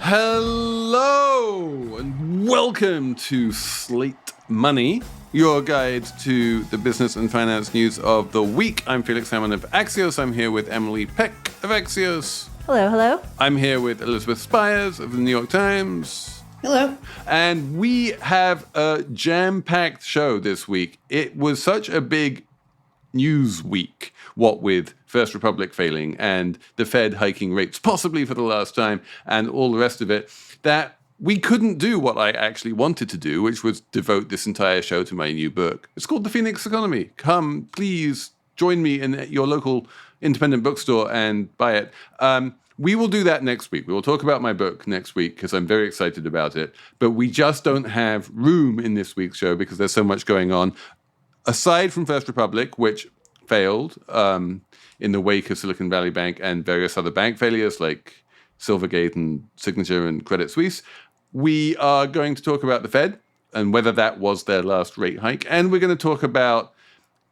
Hello and welcome to Slate Money, your guide to the business and finance news of the week. I'm Felix Salmon of Axios. I'm here with Emily Peck of Axios. Hello, hello. I'm here with Elizabeth Spiers of the New York Times. Hello. And we have a jam-packed show this week. It was such a big news week, what with First Republic failing and the Fed hiking rates possibly for the last time and all the rest of it, that we couldn't do what I actually wanted to do, which was devote this entire show to my new book. It's called The Phoenix Economy. Come, please join me in your local independent bookstore and buy it. We will do that next week. We will talk about my book next week because I'm very excited about it. But we just don't have room in this week's show because there's so much going on. Aside from First Republic, which failed in the wake of Silicon Valley Bank and various other bank failures like Silvergate and Signature and Credit Suisse, we are going to talk about the Fed and whether that was their last rate hike. And we're going to talk about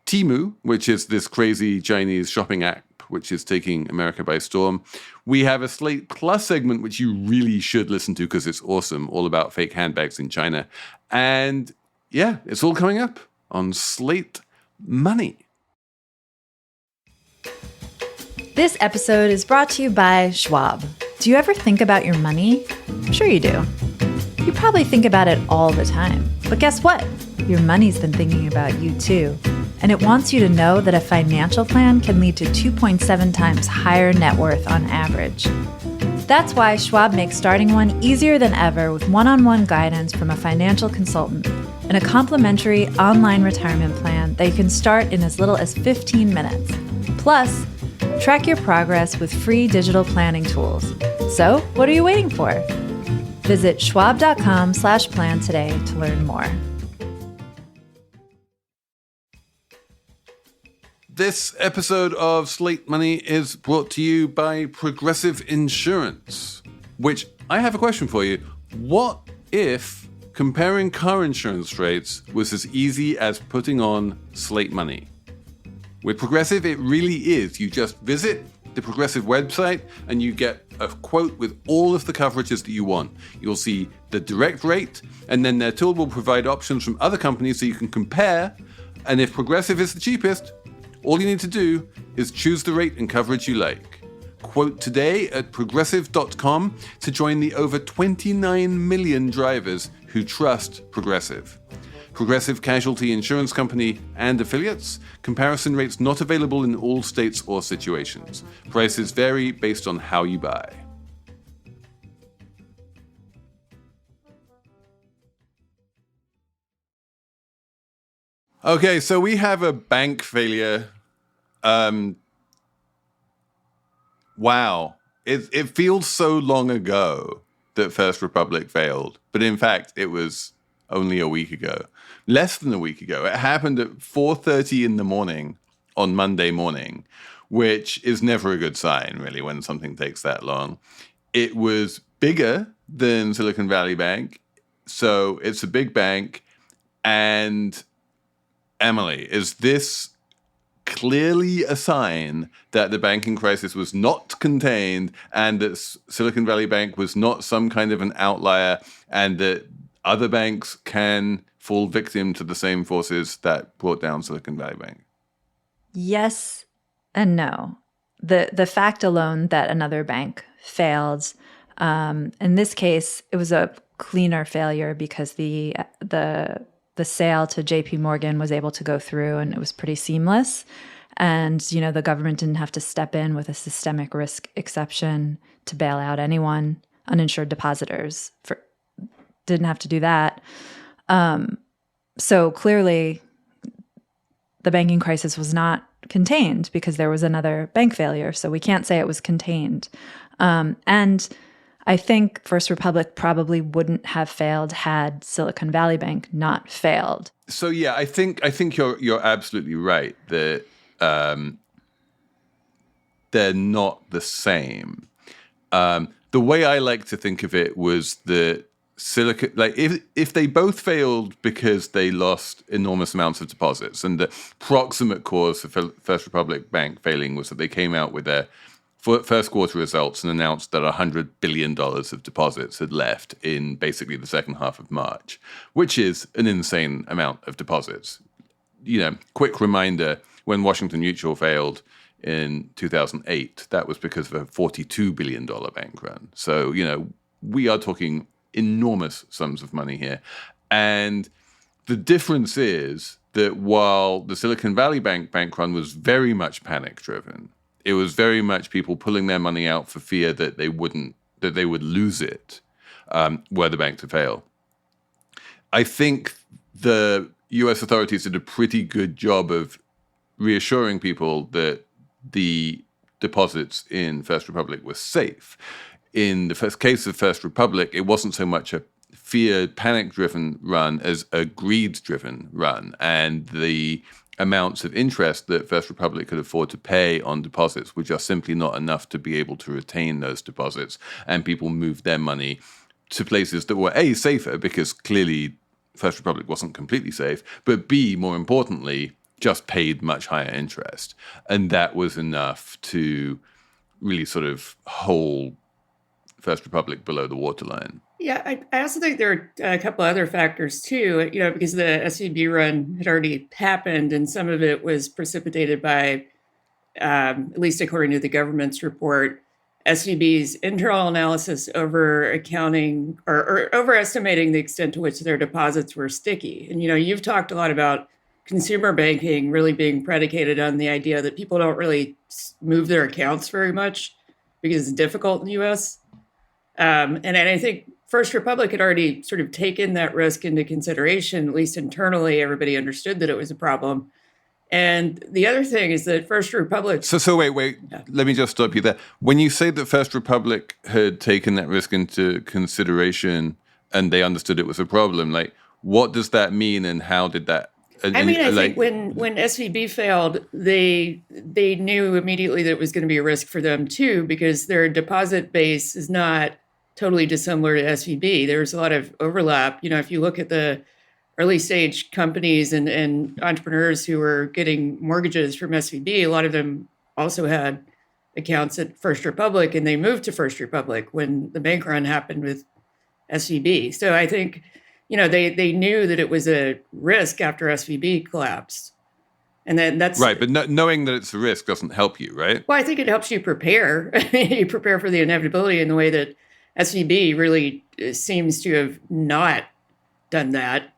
Temu, which is this crazy Chinese shopping app which is taking America by storm. We have a Slate Plus segment, which you really should listen to because it's awesome, all about fake handbags in China. And yeah, it's all coming up on Slate Money. This episode is brought to you by Schwab. Do you ever think about your money? I'm sure you do. You probably think about it all the time. But guess what? Your money's been thinking about you too. And it wants you to know that a financial plan can lead to 2.7 times higher net worth on average. That's why Schwab makes starting one easier than ever with one-on-one guidance from a financial consultant and a complimentary online retirement plan that you can start in as little as 15 minutes. Plus, track your progress with free digital planning tools. So, what are you waiting for? Visit schwab.com/plan today to learn more. This episode of Slate Money is brought to you by Progressive Insurance, which I have a question for you. What if comparing car insurance rates was as easy as putting on Slate Money? With Progressive, it really is. You just visit the Progressive website and you get a quote with all of the coverages that you want. You'll see the direct rate, and then their tool will provide options from other companies so you can compare. And if Progressive is the cheapest, all you need to do is choose the rate and coverage you like. Quote today at progressive.com to join the over 29 million drivers who trust Progressive. Progressive Casualty Insurance Company and affiliates. Comparison rates not available in all states or situations. Prices vary based on how you buy. Okay, so we have a bank failure. Wow. It feels so long ago that First Republic failed. But in fact, it was only a week ago. Less than a week ago. It happened at 4:30 in the morning on Monday morning, which is never a good sign, really, when something takes that long. It was bigger than Silicon Valley Bank. So it's a big bank. And Emily, is this clearly a sign that the banking crisis was not contained and that Silicon Valley Bank was not some kind of an outlier and that other banks can fall victim to the same forces that brought down Silicon Valley Bank? Yes and no. The fact alone that another bank failed, in this case, it was a cleaner failure because the sale to JP Morgan was able to go through and it was pretty seamless. And, the government didn't have to step in with a systemic risk exception to bail out anyone. Uninsured depositors didn't have to do that. So clearly the banking crisis was not contained because there was another bank failure. So we can't say it was contained. And I think First Republic probably wouldn't have failed had Silicon Valley Bank not failed. So yeah, I think you're absolutely right that they're not the same. The way I like to think of it was that if they both failed because they lost enormous amounts of deposits, and the proximate cause of First Republic Bank failing was that they came out with their first quarter results and announced that $100 billion of deposits had left in basically the second half of March, which is an insane amount of deposits. Quick reminder, when Washington Mutual failed in 2008, that was because of a $42 billion bank run. So, we are talking enormous sums of money here. And the difference is that while the Silicon Valley bank run was very much panic-driven, it was very much people pulling their money out for fear that they would lose it were the bank to fail. I think the U.S. authorities did a pretty good job of reassuring people that the deposits in First Republic were safe. In the first case of First Republic, it wasn't so much a fear, panic-driven run as a greed-driven run. And the amounts of interest that First Republic could afford to pay on deposits were just simply not enough to be able to retain those deposits. And people moved their money to places that were A, safer, because clearly First Republic wasn't completely safe, but B, more importantly, just paid much higher interest. And that was enough to really sort of hold First Republic below the waterline. Yeah, I also think there are a couple other factors too, because the SVB run had already happened and some of it was precipitated by, at least according to the government's report, SVB's internal analysis over accounting or overestimating the extent to which their deposits were sticky. And, you've talked a lot about consumer banking really being predicated on the idea that people don't really move their accounts very much because it's difficult in the U.S. And I think First Republic had already sort of taken that risk into consideration, at least internally. Everybody understood that it was a problem. And the other thing is that First Republic... So wait. Yeah. Let me just stop you there. When you say that First Republic had taken that risk into consideration and they understood it was a problem, what does that mean and how did that... I think when SVB failed, they knew immediately that it was going to be a risk for them too, because their deposit base is not totally dissimilar to SVB. There's a lot of overlap. If you look at the early stage companies and entrepreneurs who were getting mortgages from SVB, a lot of them also had accounts at First Republic, and they moved to First Republic when the bank run happened with SVB. So I think, they knew that it was a risk after SVB collapsed. And then that's right. But knowing that it's a risk doesn't help you, right? Well, I think it helps you prepare. You prepare for the inevitability in the way that SVB really seems to have not done that.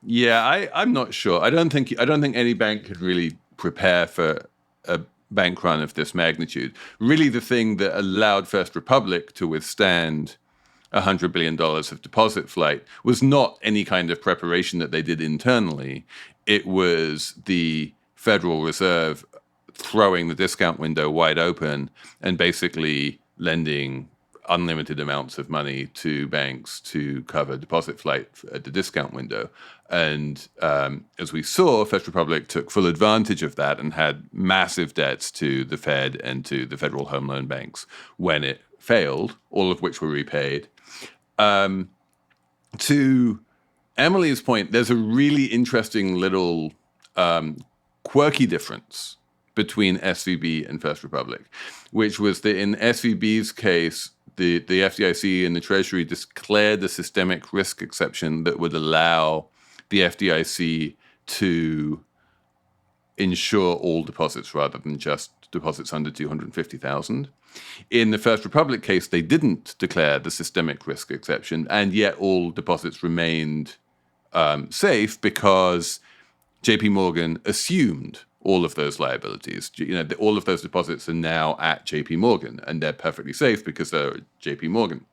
Yeah, I'm not sure. I don't think any bank could really prepare for a bank run of this magnitude. Really, the thing that allowed First Republic to withstand $100 billion of deposit flight was not any kind of preparation that they did internally. It was the Federal Reserve throwing the discount window wide open and basically lending unlimited amounts of money to banks to cover deposit flight at the discount window. And as we saw, First Republic took full advantage of that and had massive debts to the Fed and to the Federal Home Loan Banks when it failed, all of which were repaid. To Emily's point, there's a really interesting little quirky difference between SVB and First Republic, which was that in SVB's case, the FDIC and the Treasury declared a systemic risk exception that would allow the FDIC to insure all deposits rather than just deposits under $250,000. In the First Republic case, they didn't declare the systemic risk exception, and yet all deposits remained safe because JP Morgan assumed all of those liabilities. All of those deposits are now at JP Morgan, and they're perfectly safe because they're at JP Morgan.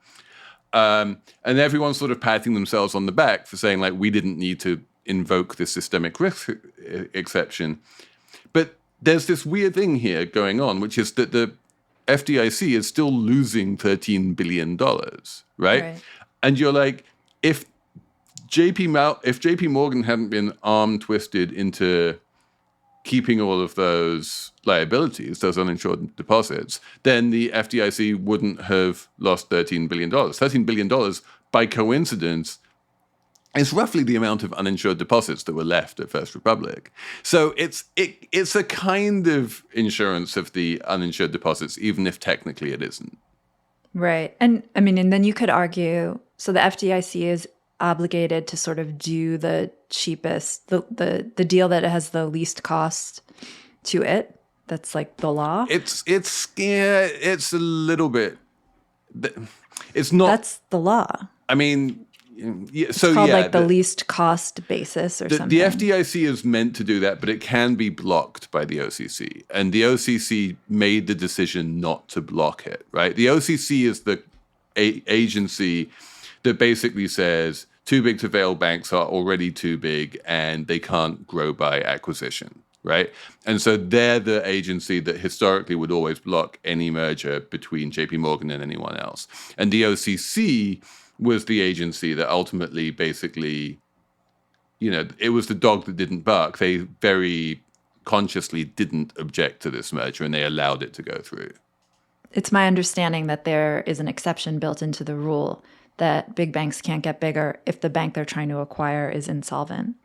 And everyone's sort of patting themselves on the back for saying, we didn't need to invoke this systemic risk exception. But there's this weird thing here going on, which is that the FDIC is still losing $13 billion, right? And you're like, if JP Morgan hadn't been arm twisted into keeping all of those liabilities, those uninsured deposits, then the FDIC wouldn't have lost $13 billion. $13 billion, by coincidence, It's roughly the amount of uninsured deposits that were left at First Republic. So it's a kind of insurance of the uninsured deposits, even if technically it isn't. Right. And I mean, and then you could argue, so the FDIC is obligated to sort of do the cheapest, the deal that has the least cost to it. That's like the law. It's a little bit. It's not. That's the law. I mean, yeah, so It's called yeah, like the least cost basis or something. The FDIC is meant to do that, but it can be blocked by the OCC. And the OCC made the decision not to block it, right? The OCC is the agency that basically says too big to fail banks are already too big and they can't grow by acquisition, right? And so they're the agency that historically would always block any merger between JP Morgan and anyone else. And the OCC was the agency that ultimately basically, it was the dog that didn't bark. They very consciously didn't object to this merger and they allowed it to go through. It's my understanding that there is an exception built into the rule that big banks can't get bigger if the bank they're trying to acquire is insolvent.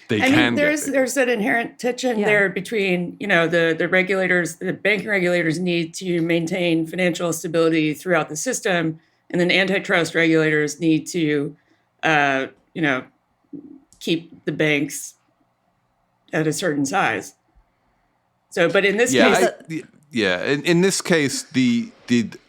There's an inherent tension there between, the regulators, the banking regulators need to maintain financial stability throughout the system. And then antitrust regulators need to, keep the banks at a certain size. So, but in this case... In this case, the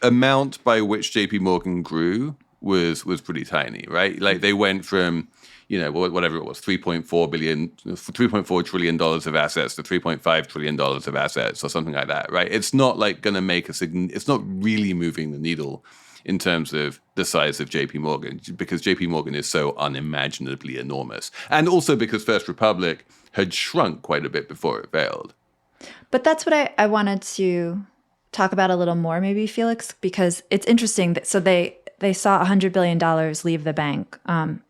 amount by which JP Morgan grew was pretty tiny, right? Like they went from, whatever it was, $3.4 trillion of assets to $3.5 trillion of assets or something like that, right? It's not like going to make it's not really moving the needle in terms of the size of JP Morgan, because JP Morgan is so unimaginably enormous. And also because First Republic had shrunk quite a bit before it failed. But that's what I wanted to talk about a little more, maybe, Felix, because it's interesting that so they saw $100 billion leave the bank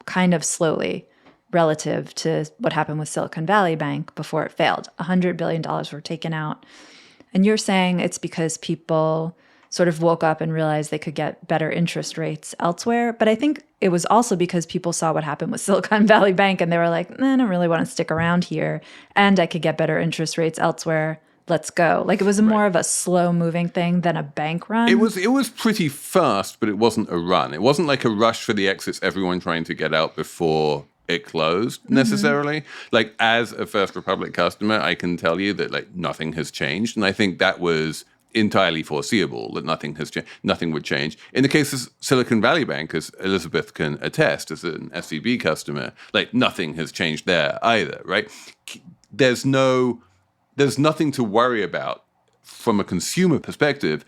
kind of slowly relative to what happened with Silicon Valley Bank before it failed. $100 billion were taken out. And you're saying it's because people sort of woke up and realized they could get better interest rates elsewhere. But I think it was also because people saw what happened with Silicon Valley Bank and they were like, I don't really want to stick around here. And I could get better interest rates elsewhere. Let's go. Like it was more of a slow moving thing than a bank run. It was pretty fast, but it wasn't a run. It wasn't like a rush for the exits, everyone trying to get out before it closed necessarily. Like as a First Republic customer, I can tell you that like nothing has changed. And I think that was entirely foreseeable that nothing would change. In the case of Silicon Valley Bank, as Elizabeth can attest as an SVB customer, like nothing has changed there either, right? There's nothing to worry about from a consumer perspective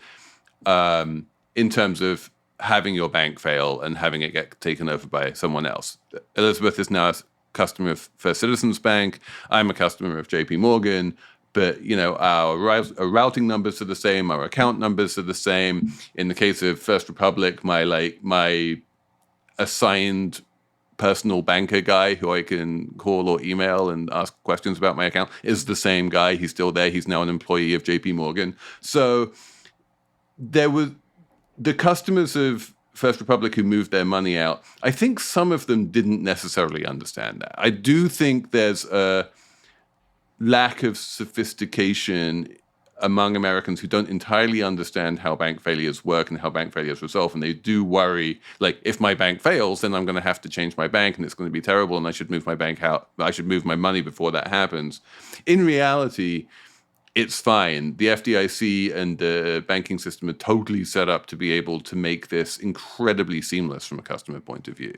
in terms of having your bank fail and having it get taken over by someone else. Elizabeth is now a customer of First Citizens Bank. I'm a customer of JP Morgan. But, our routing numbers are the same. Our account numbers are the same. In the case of First Republic, my assigned personal banker guy who I can call or email and ask questions about my account is the same guy. He's still there. He's now an employee of JP Morgan. So there were the customers of First Republic who moved their money out. I think some of them didn't necessarily understand that. I do think there's a lack of sophistication among Americans who don't entirely understand how bank failures work and how bank failures resolve. And they do worry, like, if my bank fails, then I'm going to have to change my bank and it's going to be terrible and I should move my bank out. I should move my money before that happens. In reality, it's fine. The FDIC and the banking system are totally set up to be able to make this incredibly seamless from a customer point of view.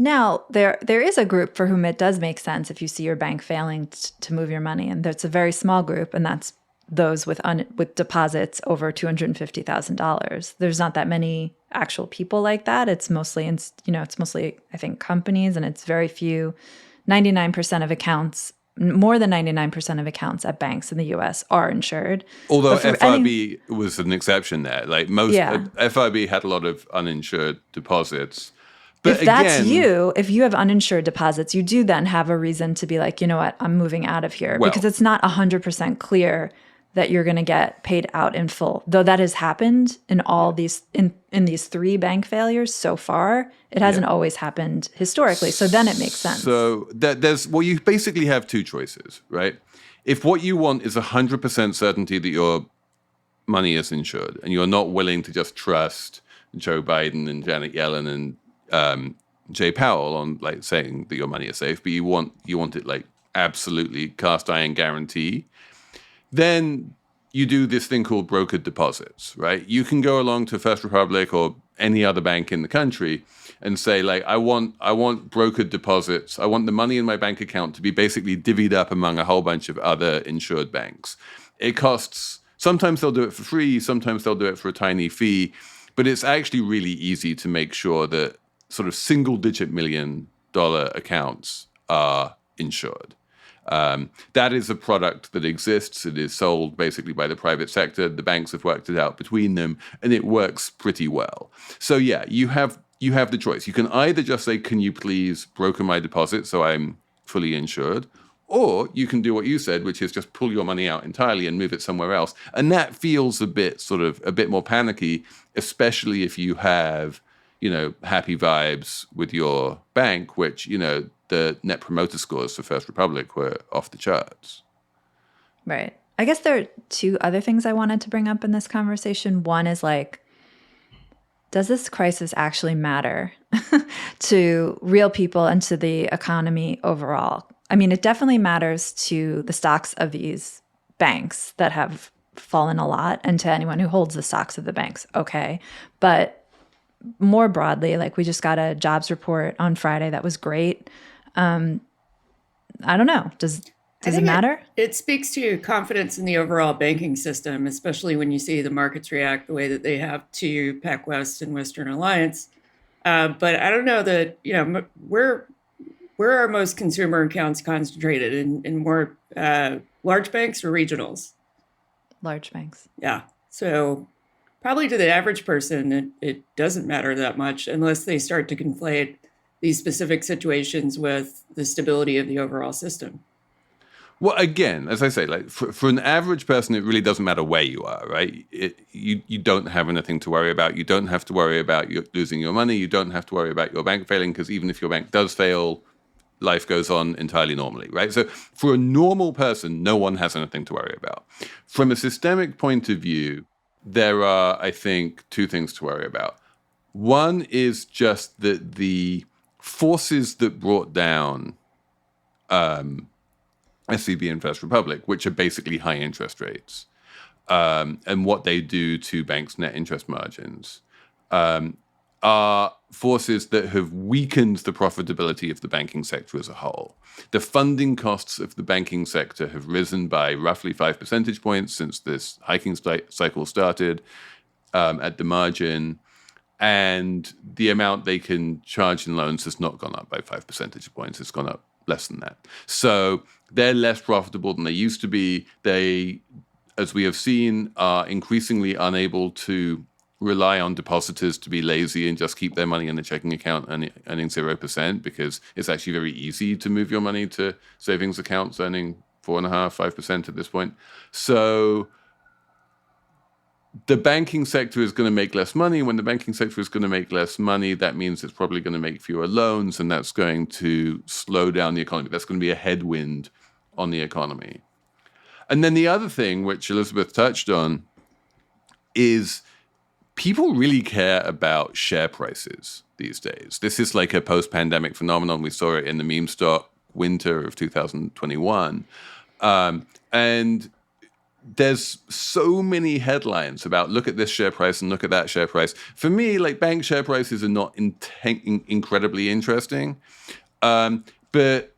Now, there is a group for whom it does make sense if you see your bank failing to move your money, and it's a very small group, and that's those with deposits over $250,000. There's not that many actual people like that. It's mostly, I think, companies, and it's very few. 99% of accounts, more than 99% of accounts at banks in the U.S. are insured. Although FIB was an exception there. Like FIB had a lot of uninsured deposits. But if you have uninsured deposits, you do then have a reason to be like, you know what, I'm moving out of here. Because it's not 100% clear that you're going to get paid out in full. Though that has happened in all these in these 3 bank failures so far, it hasn't always happened historically. So then it makes sense. So you basically have 2 choices, right? If what you want is 100% certainty that your money is insured, and you're not willing to just trust Joe Biden and Janet Yellen and Jay Powell on like saying that your money is safe, but you want it like absolutely cast iron guarantee, then you do this thing called brokered deposits, right? You can go along to First Republic or any other bank in the country and say, like, I want brokered deposits. I want the money in my bank account to be basically divvied up among a whole bunch of other insured banks. It costs, sometimes they'll do it for free, sometimes they'll do it for a tiny fee, but it's actually really easy to make sure that sort of single-digit $1 million accounts are insured. That is a product that exists. It is sold basically by the private sector. The banks have worked it out between them, and it works pretty well. So yeah, you have the choice. You can either just say, can you please broker my deposit so I'm fully insured? Or you can do what you said, which is just pull your money out entirely and move it somewhere else. And that feels a bit more panicky, especially if you have, happy vibes with your bank, which, the net promoter scores for First Republic were off the charts. Right. I guess there are 2 other things I wanted to bring up in this conversation. One is like, does this crisis actually matter to real people and to the economy overall? I mean, it definitely matters to the stocks of these banks that have fallen a lot, and to anyone who holds the stocks of the banks. Okay. But more broadly, like we just got a jobs report on Friday that was great. I don't know. Does it matter? It speaks to confidence in the overall banking system, especially when you see the markets react the way that they have to Peck West and Western Alliance. But I don't know that, where are most consumer accounts concentrated in more large banks or regionals? Large banks. Yeah. So probably to the average person, it doesn't matter that much unless they start to conflate these specific situations with the stability of the overall system. Well, again, as I say, like for an average person, it really doesn't matter where you are, right? You don't have anything to worry about. You don't have to worry about losing your money. You don't have to worry about your bank failing, because even if your bank does fail, life goes on entirely normally, right? So for a normal person, no one has anything to worry about. From a systemic point of view, there are, I think, 2 things to worry about. One is just that the forces that brought down SVB and First Republic, which are basically high interest rates, and what they do to banks' net interest margins, are forces that have weakened the profitability of the banking sector as a whole. The funding costs of the banking sector have risen by roughly 5 percentage points since this hiking cycle started at the margin. And the amount they can charge in loans has not gone up by 5 percentage points. It's gone up less than that. So they're less profitable than they used to be. They, as we have seen, are increasingly unable to rely on depositors to be lazy and just keep their money in a checking account earning 0%, because it's actually very easy to move your money to savings accounts earning 4.5%, 5% at this point. So the banking sector is going to make less money. When the banking sector is going to make less money, that means it's probably going to make fewer loans, and that's going to slow down the economy. That's going to be a headwind on the economy. And then the other thing, which Elizabeth touched on, is people really care about share prices these days. This is like a post-pandemic phenomenon. We saw it in the meme stock winter of 2021. And there's so many headlines about look at this share price and look at that share price. For me, like bank share prices are not incredibly interesting. But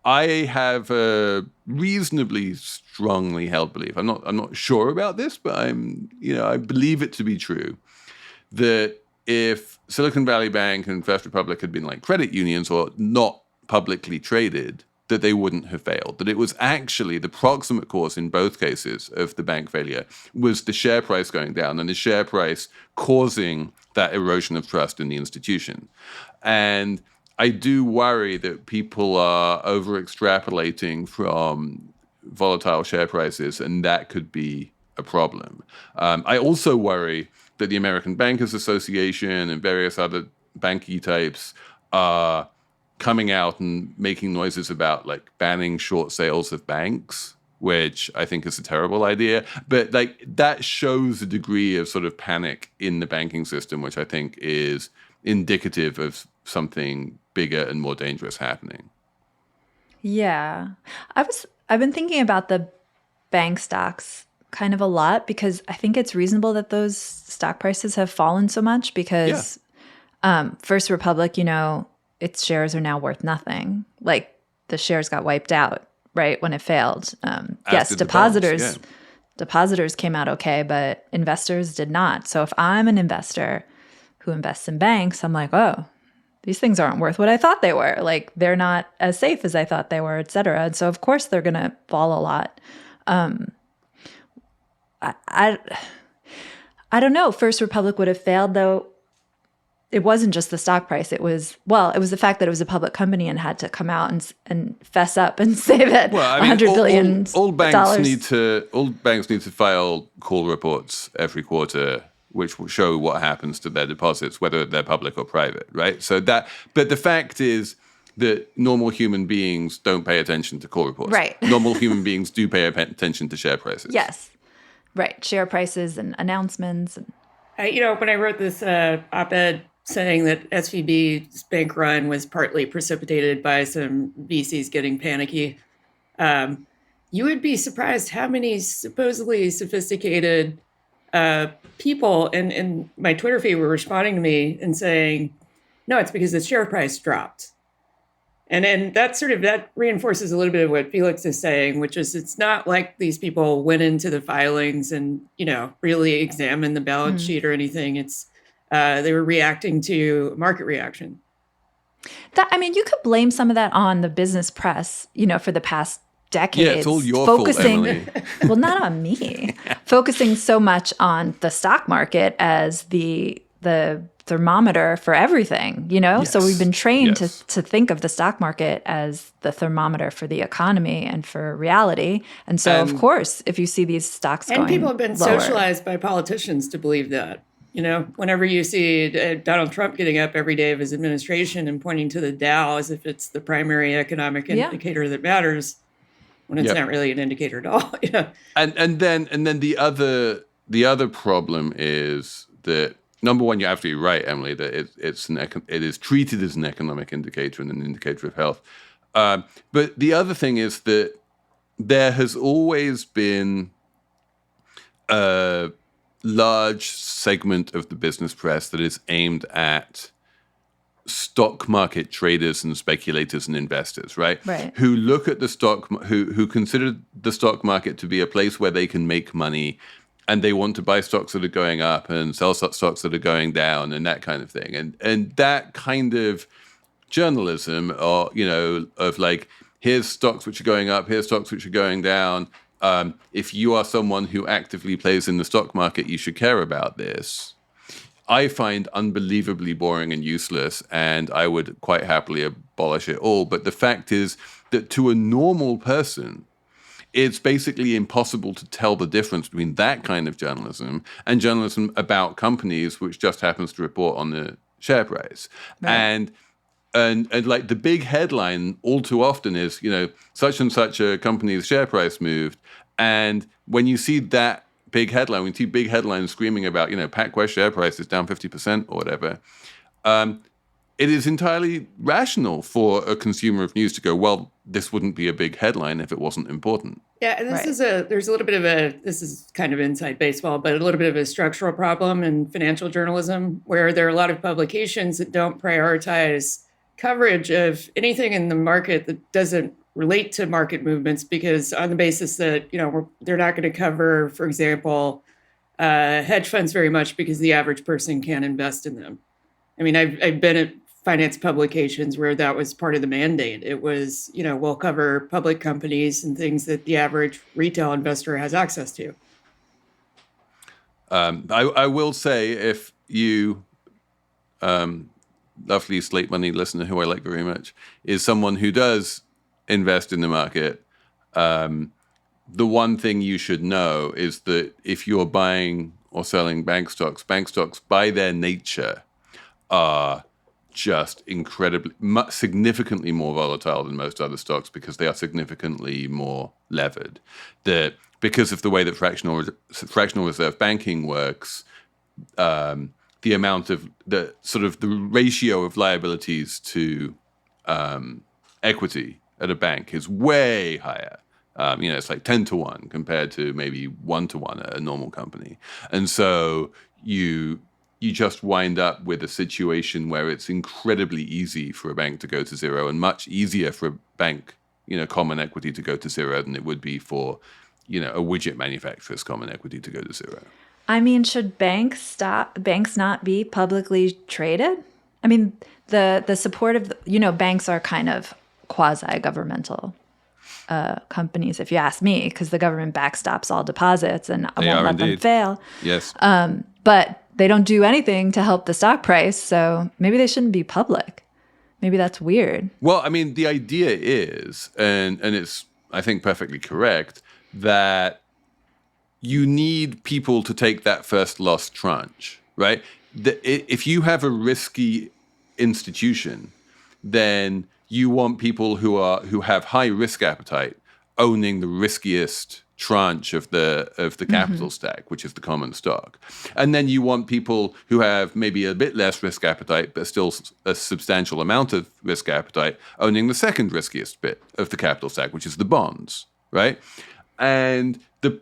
I have a reasonably strongly held belief. I'm not sure about this, but I believe it to be true that if Silicon Valley Bank and First Republic had been like credit unions or not publicly traded, that they wouldn't have failed. That it was actually the proximate cause in both cases of the bank failure was the share price going down and the share price causing that erosion of trust in the institution. And I do worry that people are over extrapolating from volatile share prices, and that could be a problem. I also worry that the American Bankers Association and various other banky types are coming out and making noises about like banning short sales of banks, which I think is a terrible idea. But like that shows a degree of sort of panic in the banking system, which I think is indicative of something bigger and more dangerous happening. Yeah. I've been thinking about the bank stocks kind of a lot because I think it's reasonable that those stock prices have fallen so much because First Republic, its shares are now worth nothing. Like the shares got wiped out, right, when it failed. Yes, depositors came out okay, but investors did not. So if I'm an investor who invests in banks, I'm like, oh, these things aren't worth what I thought they were. Like they're not as safe as I thought they were, et cetera. And so of course they're going to fall a lot. I don't know. First Republic would have failed, though. It wasn't just the stock price. It was the fact that it was a public company and had to come out and fess up and say that $100 billion. All banks need to file call reports every quarter, which will show what happens to their deposits, whether they're public or private, right? But the fact is that normal human beings don't pay attention to call reports. Right. Normal human beings do pay attention to share prices. Yes. Right. Share prices and announcements. When I wrote this op-ed saying that SVB's bank run was partly precipitated by some VCs getting panicky, you would be surprised how many supposedly sophisticated people in my Twitter feed were responding to me and saying, no, it's because the share price dropped. And that reinforces a little bit of what Felix is saying, which is it's not like these people went into the filings and, really examined the balance sheet or anything. It's they were reacting to market reaction. You could blame some of that on the business press, for the past decades. Yeah, it's all your fault, Emily. Well, not on me. Focusing so much on the stock market as the thermometer for everything, Yes. So we've been trained to think of the stock market as the thermometer for the economy and for reality. And so, of course, if you see these stocks going and people have been lower, socialized by politicians to believe that. Whenever you see Donald Trump getting up every day of his administration and pointing to the Dow as if it's the primary economic indicator that matters, when it's not really an indicator at all. And then the other problem is that, number one, you're absolutely right, Emily, that it is treated as an economic indicator and an indicator of health. But the other thing is that there has always been a large segment of the business press that is aimed at stock market traders and speculators and investors, right? Who look at the who consider the stock market to be a place where they can make money, and they want to buy stocks that are going up and sell stocks that are going down and that kind of thing. And that kind of journalism, or of like, here's stocks which are going up, here's stocks which are going down. If you are someone who actively plays in the stock market, you should care about this. I find unbelievably boring and useless, and I would quite happily abolish it all. But the fact is that to a normal person, it's basically impossible to tell the difference between that kind of journalism and journalism about companies, which just happens to report on the share price. Right. And like the big headline all too often is, such and such a company's share price moved. And when you see that big headline, when you see big headlines screaming about, PacWest share price is down 50% or whatever, it is entirely rational for a consumer of news to go, well, this wouldn't be a big headline if it wasn't important. Yeah, and there's a little bit of this is kind of inside baseball, but a little bit of a structural problem in financial journalism where there are a lot of publications that don't prioritize coverage of anything in the market that doesn't relate to market movements, because on the basis that, they're not going to cover, for example, hedge funds very much because the average person can't invest in them. I mean, I've been at finance publications where that was part of the mandate. It was, we'll cover public companies and things that the average retail investor has access to. I will say, if you, lovely Slate Money listener who I like very much, is someone who does invest in the market, the one thing you should know is that if you're buying or selling bank stocks by their nature are just significantly more volatile than most other stocks because they are significantly more levered. Because of the way that fractional reserve banking works, the amount of the ratio of liabilities to equity at a bank is way higher. It's like 10 to 1 compared to maybe 1 to 1 at a normal company. And so you just wind up with a situation where it's incredibly easy for a bank to go to zero and much easier for a bank, common equity to go to zero than it would be for, a widget manufacturer's common equity to go to zero. I mean, should banks not be publicly traded? I mean, the support of, banks are kind of quasi-governmental companies, if you ask me, because the government backstops all deposits and won't let them fail. Yes. But they don't do anything to help the stock price, so maybe they shouldn't be public. Maybe that's weird. Well, I mean, the idea is, and it's, I think, perfectly correct, that you need people to take that first loss tranche, right? If you have a risky institution, then you want people who have high risk appetite owning the riskiest tranche of the capital stack, which is the common stock. And then you want people who have maybe a bit less risk appetite, but still a substantial amount of risk appetite, owning the second riskiest bit of the capital stack, which is the bonds, right? And the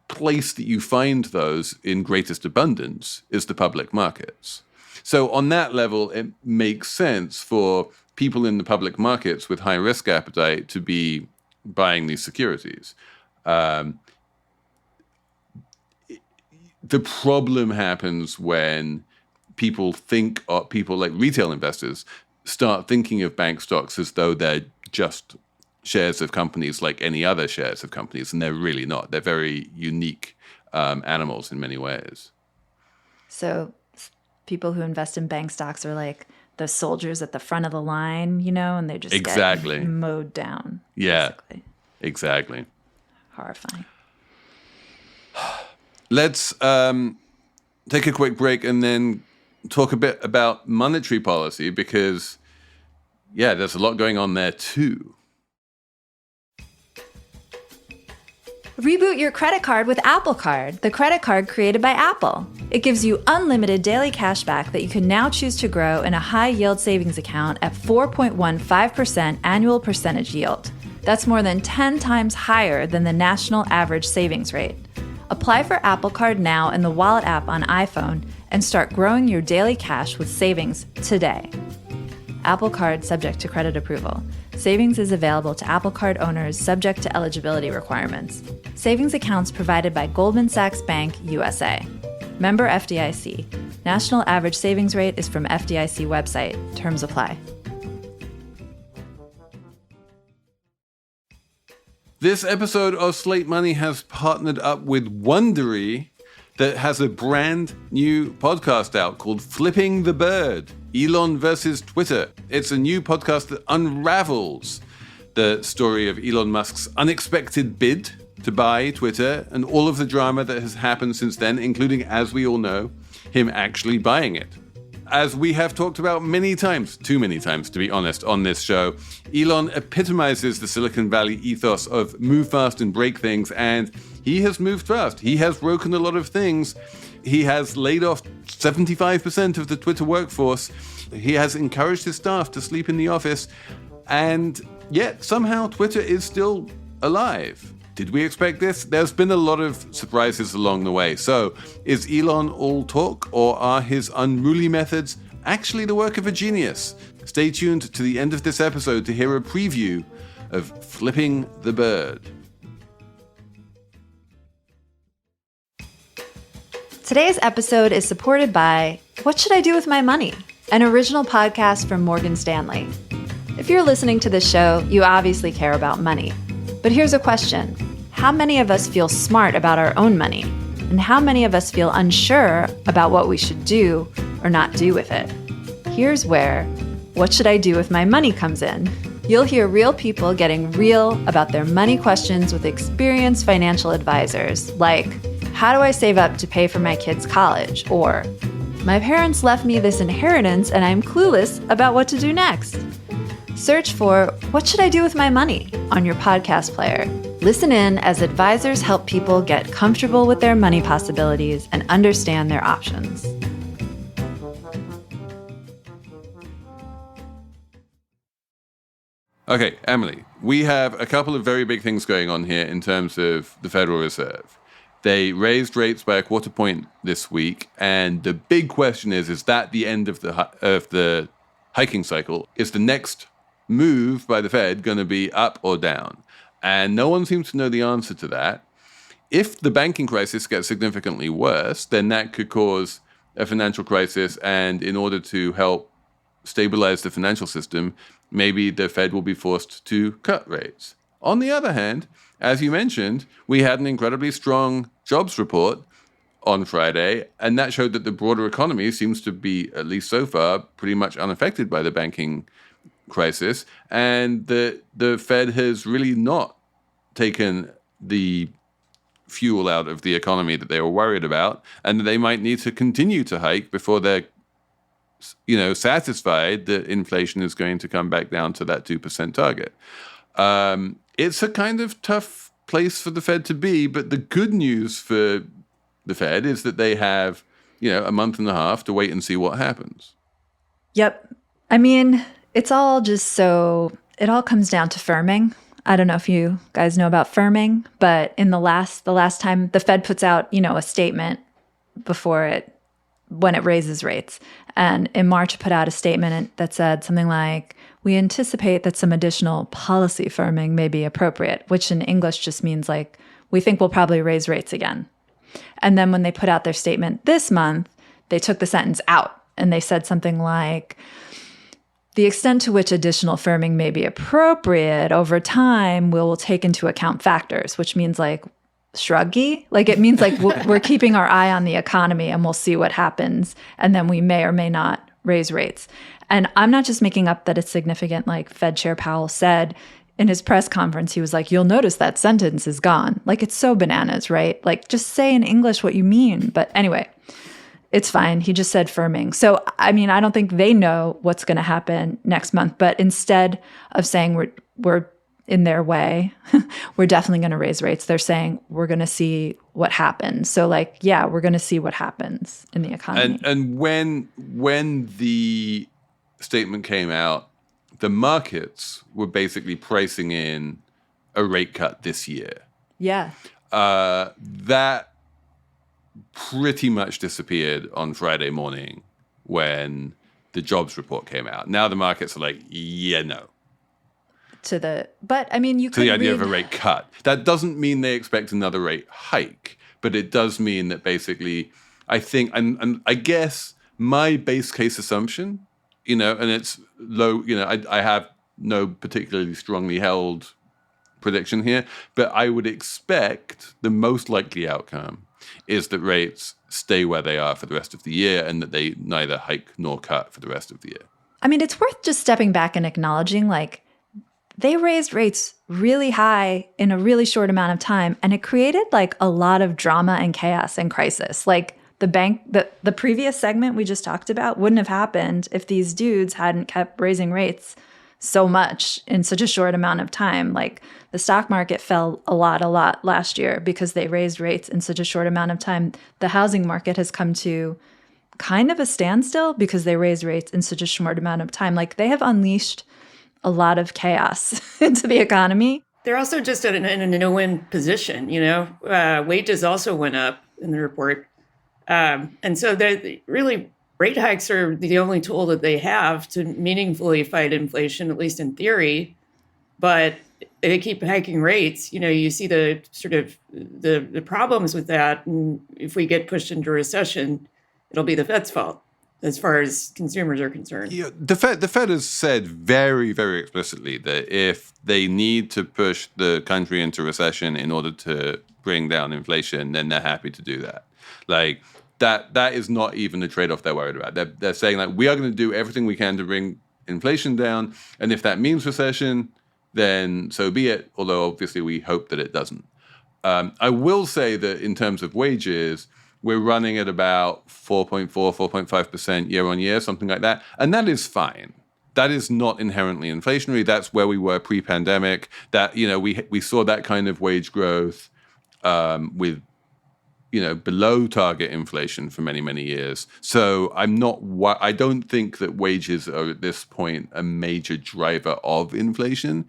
place that you find those in greatest abundance is the public markets. So on that level, it makes sense for people in the public markets with high risk appetite to be buying these securities. The problem happens when people like retail investors start thinking of bank stocks as though they're just shares of companies like any other shares of companies, and they're really not. They're very unique animals in many ways. So people who invest in bank stocks are like the soldiers at the front of the line, and they just get mowed down. Yeah, basically. Exactly. Horrifying. Let's take a quick break and then talk a bit about monetary policy because, there's a lot going on there too. Reboot your credit card with Apple Card, the credit card created by Apple. It gives you unlimited daily cash back that you can now choose to grow in a high-yield savings account at 4.15% annual percentage yield. That's more than 10 times higher than the national average savings rate. Apply for Apple Card now in the Wallet app on iPhone and start growing your daily cash with savings today. Apple Card subject to credit approval. Savings is available to Apple Card owners subject to eligibility requirements. Savings accounts provided by Goldman Sachs Bank, USA. Member FDIC. National average savings rate is from FDIC website. Terms apply. This episode of Slate Money has partnered up with Wondery that has a brand new podcast out called Flipping the Bird, Elon versus Twitter. It's a new podcast that unravels the story of Elon Musk's unexpected bid to buy Twitter and all of the drama that has happened since then, including, as we all know, him actually buying it. As we have talked about many times, too many times to be honest, on this show, Elon epitomizes the Silicon Valley ethos of move fast and break things, and he has moved fast. He has broken a lot of things. He has laid off 75% of the Twitter workforce. He has encouraged his staff to sleep in the office, and yet somehow Twitter is still alive. Did we expect this? There's been a lot of surprises along the way. So, is Elon all talk, or are his unruly methods actually the work of a genius? Stay tuned to the end of this episode to hear a preview of Flipping the Bird. Today's episode is supported by What Should I Do With My Money? An original podcast from Morgan Stanley. If you're listening to this show, you obviously care about money. But here's a question. How many of us feel smart about our own money? And how many of us feel unsure about what we should do or not do with it? Here's where What Should I Do With My Money comes in. You'll hear real people getting real about their money questions with experienced financial advisors, like, how do I save up to pay for my kids' college? Or, my parents left me this inheritance and I'm clueless about what to do next. Search for What Should I Do With My Money on your podcast player. Listen in as advisors help people get comfortable with their money possibilities and understand their options. Okay, Emily, we have a couple of very big things going on here in terms of the Federal Reserve. They raised rates by a quarter point this week, and the big question is that the end of the hiking cycle? Is the next move by the Fed going to be up or down? And no one seems to know the answer to that. If the banking crisis gets significantly worse, then that could cause a financial crisis, and in order to help stabilize the financial system, maybe the Fed will be forced to cut rates. On the other hand, as you mentioned, we had an incredibly strong jobs report on Friday, and that showed that the broader economy seems to be, at least so far, pretty much unaffected by the banking crisis, and the Fed has really not taken the fuel out of the economy that they were worried about, and that they might need to continue to hike before they're satisfied that inflation is going to come back down to that 2% target. It's a kind of tough place for the Fed to be, but the good news for the Fed is that they have, a month and a half to wait and see what happens. Yep. I mean, it all comes down to firming. I don't know if you guys know about firming, but in the last time the Fed puts out, a statement when it raises rates. And in March, it put out a statement that said something like, we anticipate that some additional policy firming may be appropriate, which in English just means like, we think we'll probably raise rates again. And then when they put out their statement this month, they took the sentence out and they said something like, the extent to which additional firming may be appropriate over time will take into account factors, which means like shruggy. Like it means like we're keeping our eye on the economy and we'll see what happens. And then we may or may not raise rates. And I'm not just making up that it's significant. Like Fed Chair Powell said in his press conference, he was like, you'll notice that sentence is gone. Like it's so bananas, right? Like just say in English what you mean. But anyway, it's fine. He just said firming. So, I mean, I don't think they know what's going to happen next month. But instead of saying we're in their way, we're definitely going to raise rates, they're saying we're going to see what happens. So, like, yeah, we're going to see what happens in the economy. And when the statement came out, the markets were basically pricing in a rate cut this year. Yeah. That pretty much disappeared on Friday morning when the jobs report came out. Now the markets are like, yeah, no. But I mean, you could to the idea of a rate cut. That doesn't mean they expect another rate hike, but it does mean that basically, I think, and I guess my base case assumption, and it's low, I have no particularly strongly held prediction here, but I would expect the most likely outcome is that rates stay where they are for the rest of the year and that they neither hike nor cut for the rest of the year. I mean, it's worth just stepping back and acknowledging, like, they raised rates really high in a really short amount of time, and it created, like, a lot of drama and chaos and crisis. Like, the previous segment we just talked about wouldn't have happened if these dudes hadn't kept raising rates so much in such a short amount of time. Like the stock market fell a lot last year because they raised rates in such a short amount of time. The housing market has come to kind of a standstill because they raised rates in such a short amount of time. Like they have unleashed a lot of chaos into the economy. They're also just in a no-win position, wages also went up in the report. And so really rate hikes are the only tool that they have to meaningfully fight inflation, at least in theory. But they keep hiking rates. You see the sort of the problems with that. And if we get pushed into recession, it'll be the Fed's fault as far as consumers are concerned. Yeah, the Fed has said very, very explicitly that if they need to push the country into recession in order to bring down inflation, then they're happy to do that. Like that is not even the trade-off they're worried about. They're saying like we are going to do everything we can to bring inflation down. And if that means recession, then so be it, although obviously we hope that it doesn't. I will say that in terms of wages, we're running at about 4.4, 4.5% year on year, something like that. And that is fine. That is not inherently inflationary. That's where we were pre-pandemic. That, we saw that kind of wage growth with, below target inflation for many, many years. So I don't think that wages are at this point a major driver of inflation.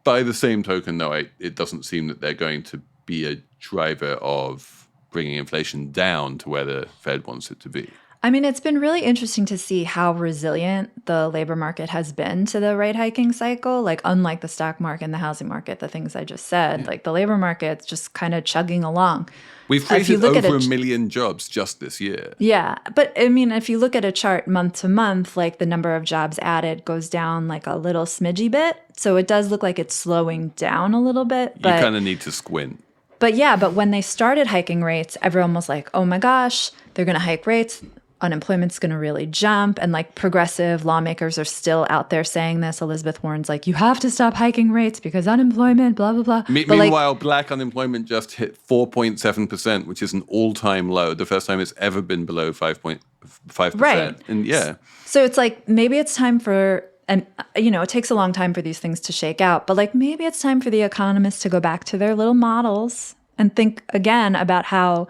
By the same token, though, it doesn't seem that they're going to be a driver of bringing inflation down to where the Fed wants it to be. I mean, it's been really interesting to see how resilient the labor market has been to the rate hiking cycle. Like, unlike the stock market and the housing market, the things I just said, like the labor market's just kind of chugging along. We've created over 1 million jobs just this year. Yeah. But I mean, if you look at a chart month to month, like the number of jobs added goes down like a little smidgy bit. So it does look like it's slowing down a little bit. But you kind of need to squint. But when they started hiking rates, everyone was like, oh my gosh, they're going to hike rates. Unemployment's going to really jump. And like progressive lawmakers are still out there saying this. Elizabeth Warren's like, you have to stop hiking rates because unemployment, blah, blah, blah. Meanwhile, black unemployment just hit 4.7%, which is an all-time low. The first time it's ever been below 5.5%. Right. And yeah. So it's like, maybe it's time for, and it takes a long time for these things to shake out, but like maybe it's time for the economists to go back to their little models and think again about how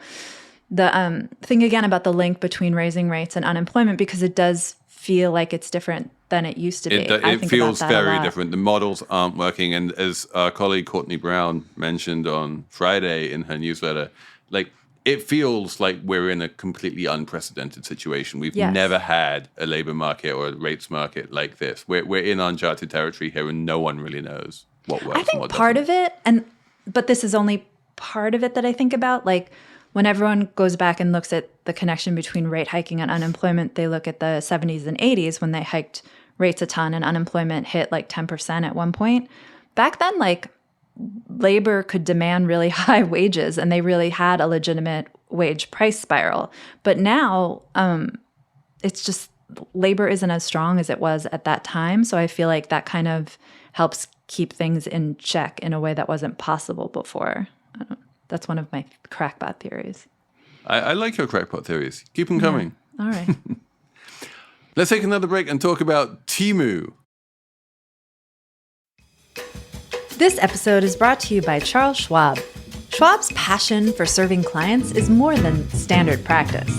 the link between raising rates and unemployment, because it does feel like it's different than it used to be. It feels very different. The models aren't working. And as our colleague Courtney Brown mentioned on Friday in her newsletter, like it feels like we're in a completely unprecedented situation. We've never had a labor market or a rates market like this. We're in uncharted territory here, and no one really knows what works. I think part of it, but this is only part of it that I think about, like, when everyone goes back and looks at the connection between rate hiking and unemployment, they look at the 70s and 80s when they hiked rates a ton and unemployment hit like 10% at one point. Back then, like, labor could demand really high wages and they really had a legitimate wage price spiral. But now it's just labor isn't as strong as it was at that time. So I feel like that kind of helps keep things in check in a way that wasn't possible before. That's one of my crackpot theories. I like your crackpot theories. Keep them coming. All right. Let's take another break and talk about Temu. This episode is brought to you by Charles Schwab. Schwab's passion for serving clients is more than standard practice.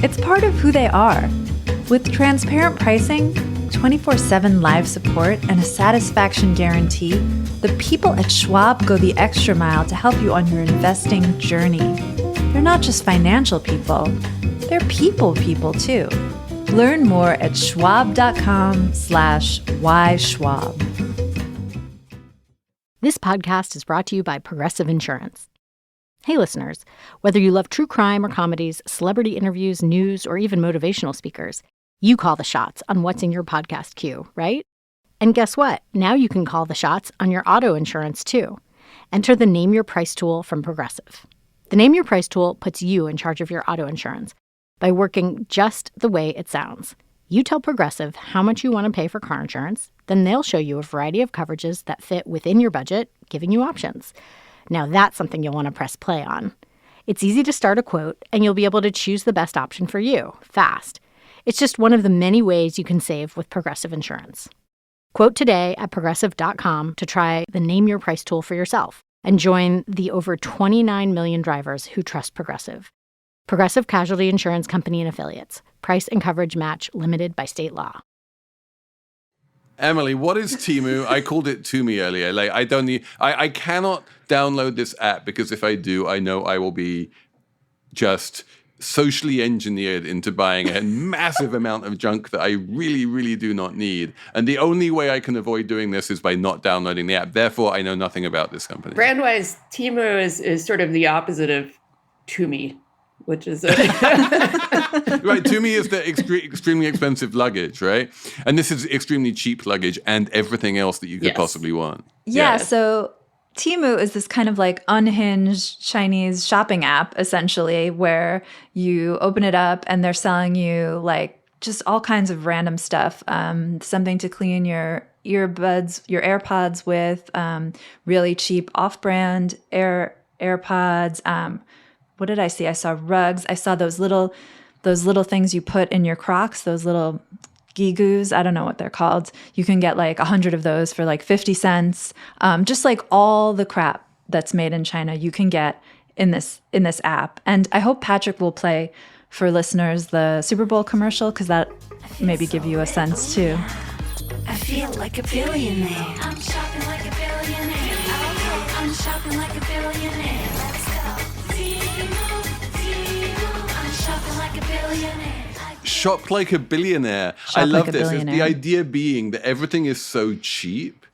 It's part of who they are. With transparent pricing, 24/7 live support, and a satisfaction guarantee, the people at Schwab go the extra mile to help you on your investing journey. They're not just financial people, they're people too. Learn more at schwab.com/whyschwab. This podcast is brought to you by Progressive Insurance. Hey listeners, whether you love true crime or comedies, celebrity interviews, news, or even motivational speakers, you call the shots on what's in your podcast queue, right? And guess what? Now you can call the shots on your auto insurance, too. Enter the Name Your Price tool from Progressive. The Name Your Price tool puts you in charge of your auto insurance by working just the way it sounds. You tell Progressive how much you want to pay for car insurance, then they'll show you a variety of coverages that fit within your budget, giving you options. Now that's something you'll want to press play on. It's easy to start a quote, and you'll be able to choose the best option for you, fast. It's just one of the many ways you can save with Progressive Insurance. Quote today at Progressive.com to try the Name Your Price tool for yourself and join the over 29 million drivers who trust Progressive. Progressive Casualty Insurance Company and Affiliates. Price and coverage match limited by state law. Emily, what is Temu? I called it Tumi earlier. Like, I cannot download this app because if I do, I know I will be just socially engineered into buying a massive amount of junk that I really, really do not need. And the only way I can avoid doing this is by not downloading the app. Therefore, I know nothing about this company. Brand-wise, Temu is sort of the opposite of Tumi, which is right. Tumi is the extremely expensive luggage, right? And this is extremely cheap luggage and everything else that you could possibly want. Yeah. So Temu is this kind of like unhinged Chinese shopping app, essentially, where you open it up and they're selling you like just all kinds of random stuff. Something to clean your earbuds, your AirPods with, really cheap off-brand AirPods. What did I see? I saw rugs. I saw those little things you put in your Crocs, those little gigoos. I don't know what they're called. You can get like 100 of those for like 50 cents. Just like all the crap that's made in China, you can get in this app. And I hope Patrick will play for listeners the Super Bowl commercial, because that maybe give you a sense too. I feel like a billionaire. I'm shopping like a billionaire. I'm shopping like a billionaire. Let's go. Temu. I'm shopping like a billionaire. Shop like a billionaire. Shop I love like a this. billionaire. The idea being that everything is so cheap,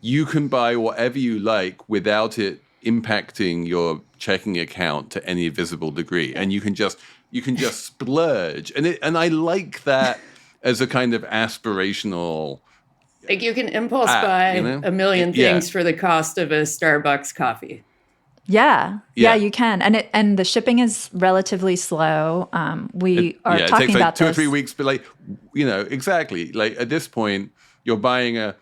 you can buy whatever you like without it impacting your checking account to any visible degree, and you can just splurge. And I like that as a kind of aspirational. Like you can impulse buy a million things for the cost of a Starbucks coffee. Yeah, you can, and the shipping is relatively slow. We are it talking takes like about 2 or this. 3 weeks, but exactly. Like at this point, you're buying a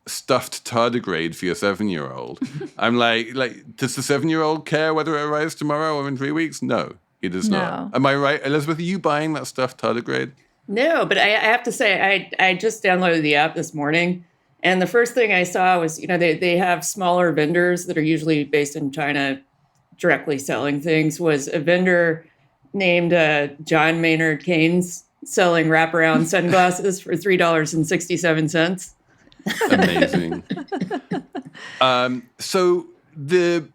stuffed tardigrade for your 7-year-old. I'm like, does the 7-year-old care whether it arrives tomorrow or in 3 weeks? No, he does not. Am I right, Elizabeth? Are you buying that stuffed tardigrade? No, but I have to say, I just downloaded the app this morning, and the first thing I saw was, they have smaller vendors that are usually based in China directly selling things. Was a vendor named John Maynard Keynes selling wraparound sunglasses for $3.67. Amazing. So the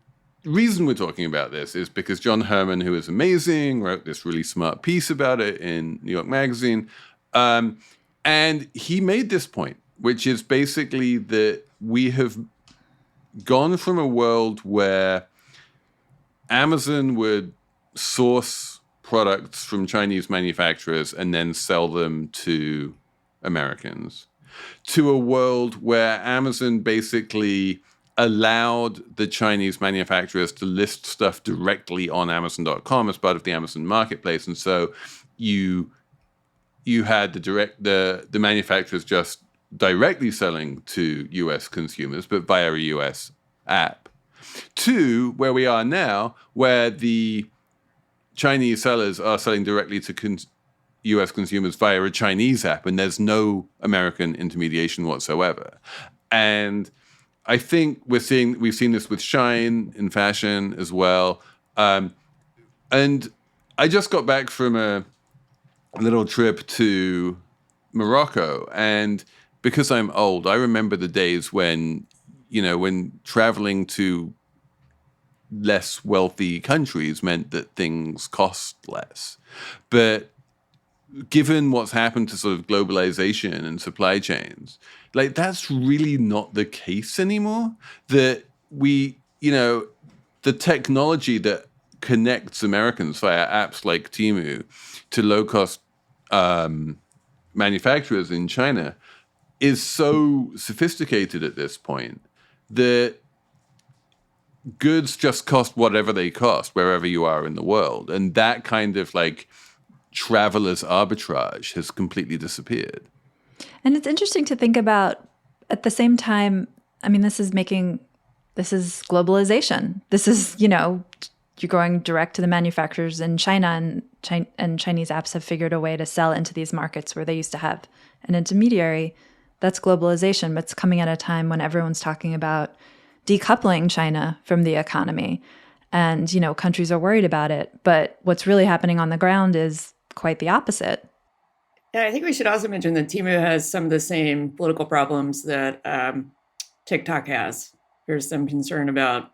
reason we're talking about this is because John Herman, who is amazing, wrote this really smart piece about it in New York Magazine. And he made this point, which is basically that we have gone from a world where Amazon would source products from Chinese manufacturers and then sell them to Americans, to a world where Amazon basically allowed the Chinese manufacturers to list stuff directly on Amazon.com as part of the Amazon marketplace. And so you had the manufacturers just directly selling to US consumers, but via a US app, to where we are now, where the Chinese sellers are selling directly to US consumers via a Chinese app, and there's no American intermediation whatsoever. And I think we've seen this with Shine in fashion as well. And I just got back from a little trip to Morocco, and because I'm old, I remember the days when traveling to less wealthy countries meant that things cost less. But given what's happened to sort of globalization and supply chains, like that's really not the case anymore. That the technology that connects Americans via apps like Temu to low-cost manufacturers in China is so sophisticated at this point that goods just cost whatever they cost wherever you are in the world. And that kind of like traveler's arbitrage has completely disappeared. And it's interesting to think about at the same time. I mean, this is globalization. This is, you're going direct to the manufacturers in China, and Chinese apps have figured a way to sell into these markets where they used to have an intermediary. That's globalization, but it's coming at a time when everyone's talking about decoupling China from the economy. And, countries are worried about it. But what's really happening on the ground is quite the opposite. Yeah, I think we should also mention that Temu has some of the same political problems that TikTok has. There's some concern about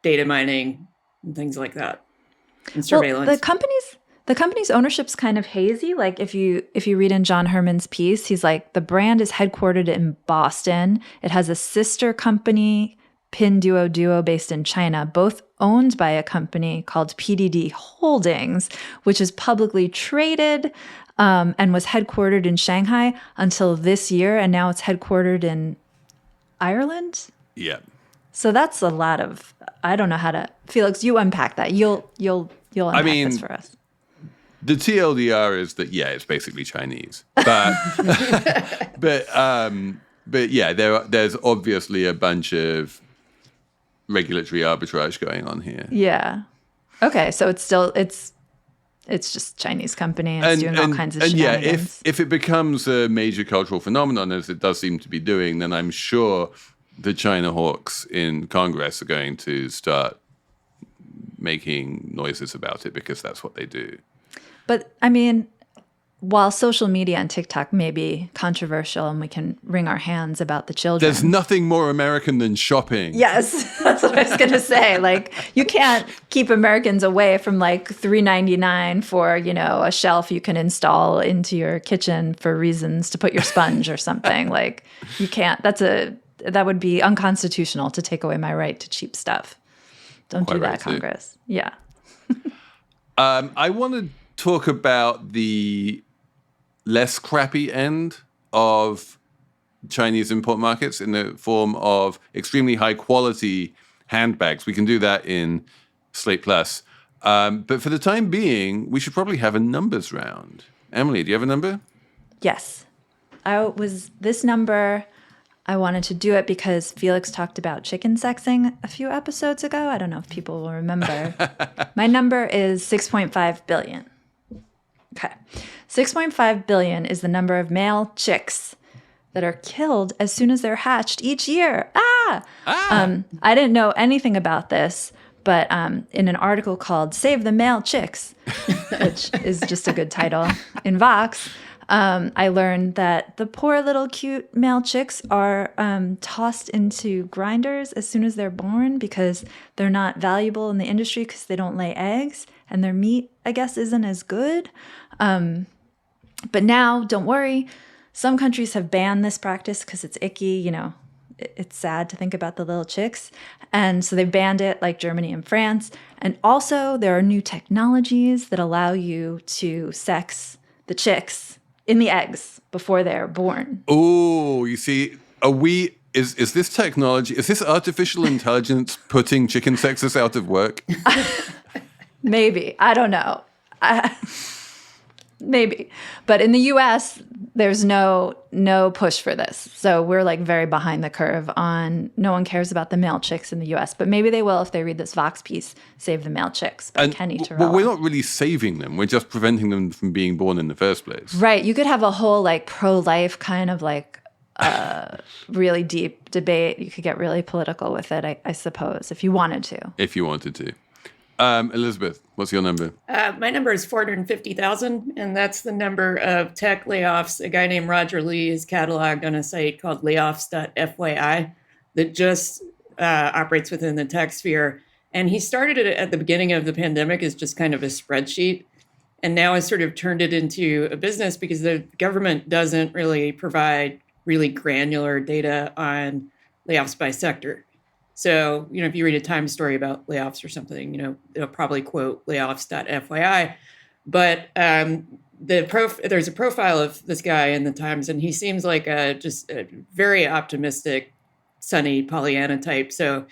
data mining and things like that, and surveillance. Well, the company's ownership's kind of hazy. Like if you read in John Herman's piece, he's like, the brand is headquartered in Boston. It has a sister company, Pinduoduo, based in China, both owned by a company called PDD Holdings, which is publicly traded and was headquartered in Shanghai until this year, and now it's headquartered in Ireland. Yeah. So that's a lot of, I don't know how to, Felix, you unpack that. You'll unpack this for us. The TLDR is that, yeah, it's basically Chinese. But but yeah, there's obviously a bunch of regulatory arbitrage going on here. Yeah. Okay, so it's just Chinese company and it's doing all kinds of shenanigans. Yeah, if it becomes a major cultural phenomenon, as it does seem to be doing, then I'm sure the China hawks in Congress are going to start making noises about it because that's what they do. But I mean, while social media and TikTok may be controversial and we can wring our hands about the children. There's nothing more American than shopping. Yes, that's what I was going to say. Like, you can't keep Americans away from like $3.99 for, a shelf you can install into your kitchen for reasons to put your sponge or something. Like, you can't. That would be unconstitutional to take away my right to cheap stuff. Don't do that, Congress. Yeah. I want to talk about the less crappy end of Chinese import markets in the form of extremely high quality handbags. We can do that in Slate Plus. But for the time being, we should probably have a numbers round. Emily, do you have a number? Yes. This number, I wanted to do it because Felix talked about chicken sexing a few episodes ago. I don't know if people will remember. My number is 6.5 billion. Okay. 6.5 billion is the number of male chicks that are killed as soon as they're hatched each year. I didn't know anything about this, but in an article called Save the Male Chicks, which is just a good title, in Vox, I learned that the poor little cute male chicks are tossed into grinders as soon as they're born because they're not valuable in the industry because they don't lay eggs and their meat, I guess, isn't as good. But now, don't worry, some countries have banned this practice because it's icky, it's sad to think about the little chicks. And so they've banned it, like Germany and France. And also there are new technologies that allow you to sex the chicks in the eggs before they're born. Oh, you see, is this technology, is this artificial intelligence putting chicken sexers out of work? Maybe. I don't know. Maybe. But in the US, there's no push for this. So we're like very behind the curve on no one cares about the male chicks in the US. But maybe they will if they read this Vox piece, Save the Male Chicks by Kenny Terrell. Well, we're not really saving them. We're just preventing them from being born in the first place. Right. You could have a whole like pro-life kind of like really deep debate. You could get really political with it, I suppose, if you wanted to. If you wanted to. Elizabeth, what's your number? My number is 450,000, and that's the number of tech layoffs. A guy named Roger Lee is cataloged on a site called layoffs.fyi that just operates within the tech sphere. And he started it at the beginning of the pandemic as just kind of a spreadsheet, and now has sort of turned it into a business because the government doesn't really provide really granular data on layoffs by sector. So, if you read a Times story about layoffs or something, they'll probably quote layoffs.fyi. But there's a profile of this guy in the Times, and he seems like just a very optimistic, sunny Pollyanna type. So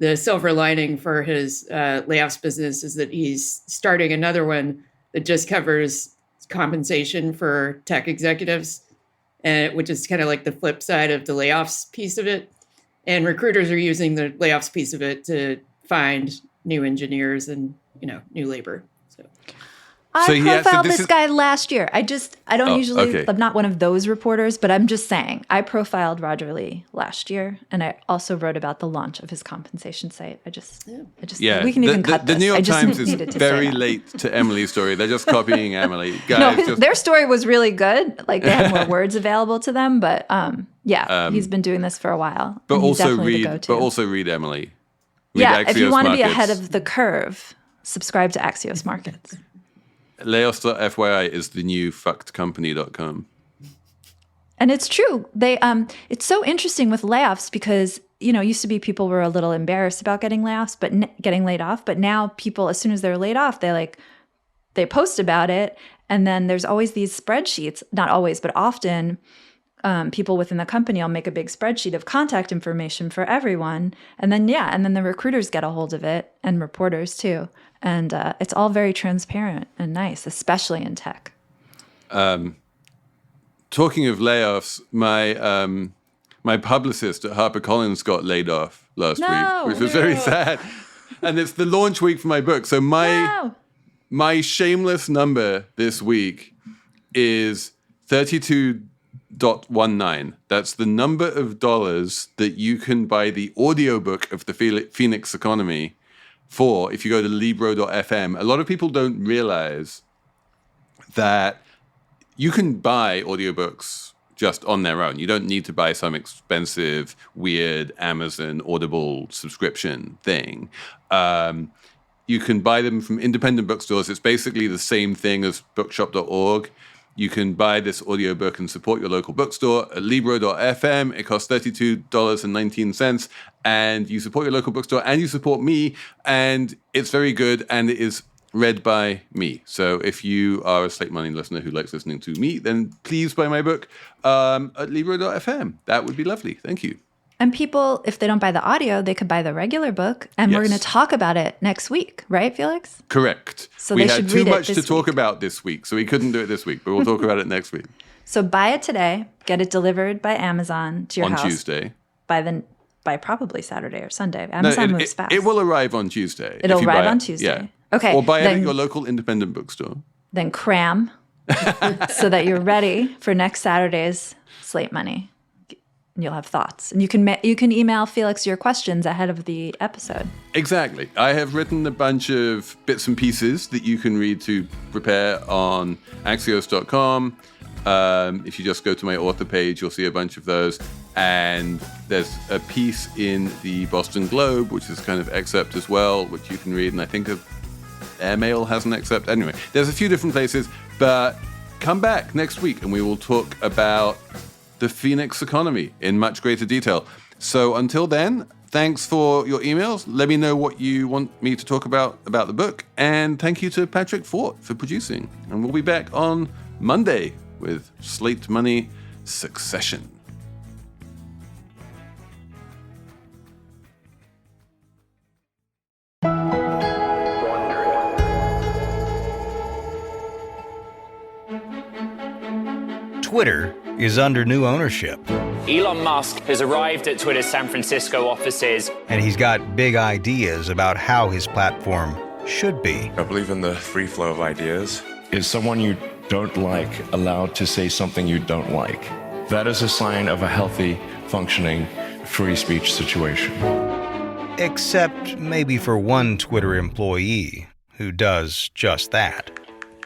the silver lining for his layoffs business is that he's starting another one that just covers compensation for tech executives, which is kind of like the flip side of the layoffs piece of it. And recruiters are using the layoffs piece of it to find new engineers and, new labor. I profiled this guy last year. I'm not one of those reporters, but I'm just saying, I profiled Roger Lee last year, and I also wrote about the launch of his compensation site. We can even cut this. The New York Times is very late to Emily's story. They're just copying Emily. Guys, their story was really good. Like, they had more words available to them, but he's been doing this for a while. But also read Emily. If you want to be ahead of the curve, subscribe to Axios Markets. Layoffs.fyi is the new fuckedcompany.com. And it's true. It's so interesting with layoffs because, used to be people were a little embarrassed about getting layoffs, getting laid off. But now people, as soon as they're laid off, they post about it. And then there's always these spreadsheets, not always, but often people within the company will make a big spreadsheet of contact information for everyone. And then the recruiters get a hold of it and reporters too. And it's all very transparent and nice, especially in tech. Talking of layoffs, my publicist at HarperCollins got laid off last week, which was very sad. And it's the launch week for my book. So my shameless number this week is 32.19. That's the number of dollars that you can buy the audiobook of the Phoenix Economy for if you go to libro.fm. A lot of people don't realize that you can buy audiobooks just on their own. You don't need to buy some expensive, weird Amazon Audible subscription thing. You can buy them from independent bookstores. It's basically the same thing as bookshop.org. You can buy this audiobook and support your local bookstore at libro.fm. It costs $32.19. And you support your local bookstore and you support me. And it's very good. And it is read by me. So if you are a Slate Money listener who likes listening to me, then please buy my book at libro.fm. That would be lovely. Thank you. And people, if they don't buy the audio, they could buy the regular book. And we're going to talk about it next week, right, Felix? Correct. So we they had should too read much it to this talk week. about this week, so we couldn't do it this week, but we'll talk about it next week. So buy it today, get it delivered by Amazon to your house. On Tuesday. By probably Saturday or Sunday. Amazon moves fast. It will arrive on Tuesday. It'll if you arrive buy on it. Tuesday. Yeah. Okay. Or buy it at your local independent bookstore. Then cram so that you're ready for next Saturday's Slate Money. And you'll have thoughts. And you can email Felix your questions ahead of the episode. Exactly. I have written a bunch of bits and pieces that you can read to prepare on Axios.com. If you just go to my author page, you'll see a bunch of those. And there's a piece in the Boston Globe, which is kind of excerpt as well, which you can read. And I think Airmail has an excerpt. Anyway, there's a few different places. But come back next week and we will talk about the Phoenix economy in much greater detail. So until then, thanks for your emails. Let me know what you want me to talk about the book. And thank you to Patrick Fort for producing. And we'll be back on Monday with Slate Money Succession. Twitter is under new ownership. Elon Musk has arrived at Twitter's San Francisco offices. And he's got big ideas about how his platform should be. I believe in the free flow of ideas. Is someone you don't like allowed to say something you don't like? That is a sign of a healthy, functioning, free speech situation. Except maybe for one Twitter employee who does just that.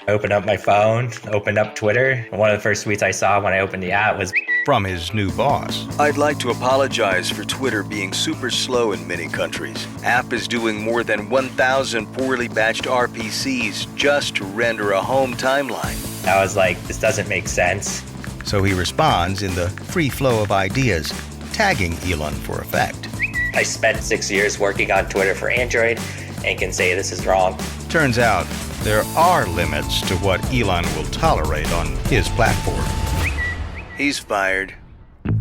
I opened up my phone, opened up Twitter, and one of the first tweets I saw when I opened the app was from his new boss. I'd like to apologize for Twitter being super slow in many countries. App is doing more than 1,000 poorly batched RPCs just to render a home timeline. I was like, this doesn't make sense. So he responds in the free flow of ideas, tagging Elon for effect. I spent 6 years working on Twitter for Android and can say this is wrong. Turns out there are limits to what Elon will tolerate on his platform. He's fired.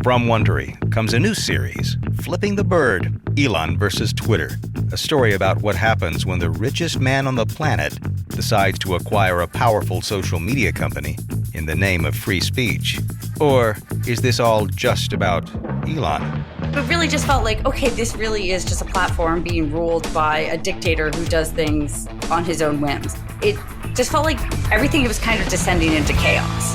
From Wondery comes a new series, Flipping the Bird, Elon versus Twitter, a story about what happens when the richest man on the planet decides to acquire a powerful social media company in the name of free speech. Or is this all just about Elon? It really just felt like, okay, this really is just a platform being ruled by a dictator who does things on his own whims. It just felt like everything was kind of descending into chaos.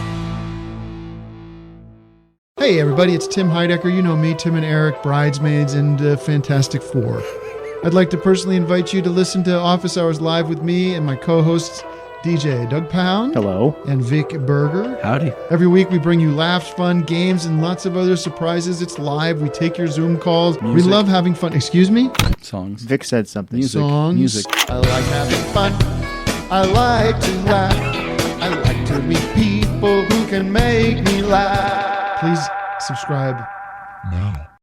Hey everybody, it's Tim Heidecker. You know me, Tim and Eric, Bridesmaids, and Fantastic Four. I'd like to personally invite you to listen to Office Hours Live with me and my co-hosts, DJ Doug Pound. Hello. And Vic Berger. Howdy. Every week we bring you laughs, fun, games, and lots of other surprises. It's live. We take your Zoom calls. Music. We love having fun. Excuse me? Songs. Vic said something. Songs. Music. I like having fun. I like to laugh. I like to meet people who can make me laugh. Please subscribe now.